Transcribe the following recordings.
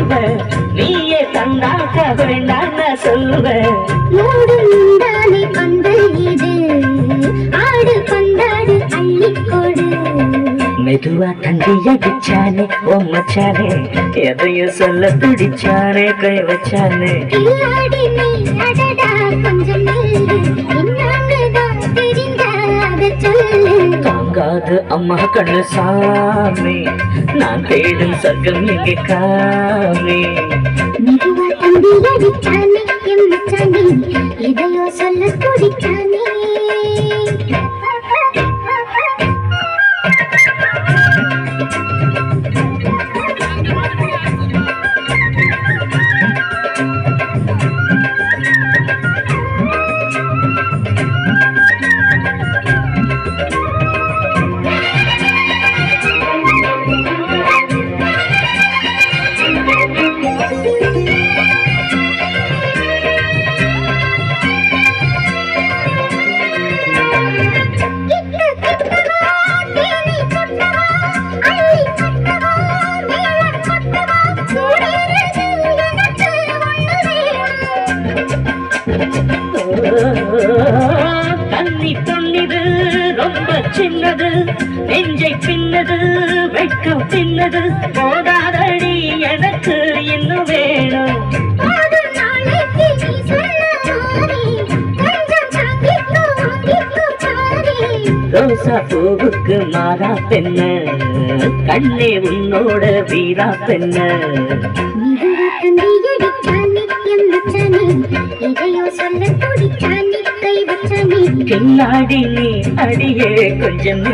சொல்லுவேன் நீயே தந்தாக்க வேண்டாம் நான் சொல்லுவேன் மூடுந்தானே பந்தல் இது ஆடு பந்தாடு அள்ளிக்கொடு மெதுவா தந்தி அடிச்சானே ஓ மச்சானே எதையும் சொல்ல துடிச்சானே கை வச்சானே இல்லாடி நீ அடடா கொஞ்சம் நில்லு என்னன்னுதான் தெரிஞ்சாத சொல்லு தாங்காது அம்மா கண்ணு சாமி நான் தேடும் சர்க்கம் எங்கே காமி மெதுவா தந்தி அடிச்சானே எம் மச்சானே எதையோ சொல்ல துடிச்சானே தண்ணி துண்ணிது ரொம்ப சின்னது நெஞ்சை பின்னது வெட்கம் பின்னது போதாதடி எனக்கு இன்னும் வேணும் ரோசா பூவுக்கு மாறா பெண்ண கண்ணே உன்னோட வீரா பெண்ண பின்னாடி நீ அடியே கொஞ்சம்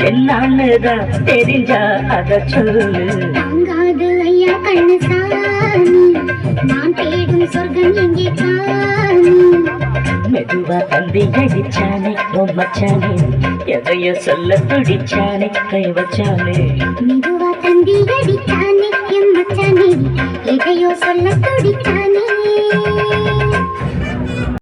என்னான்னுதான் தெரிஞ்சா அத சொல்லு தாங்காது ஐயா கண்ணு சாமி நான் தேடும் சொர்க்கம் எங்கே காணி மெதுவா தம்பி அடிச்சானே ஓ மச்சானே எதைய சொல்ல துடிச்சானே கை வச்சானே மெதுவா தந்தி அடிச்சானே எம் மச்சானே எதையோ சொல்ல துடிச்சானே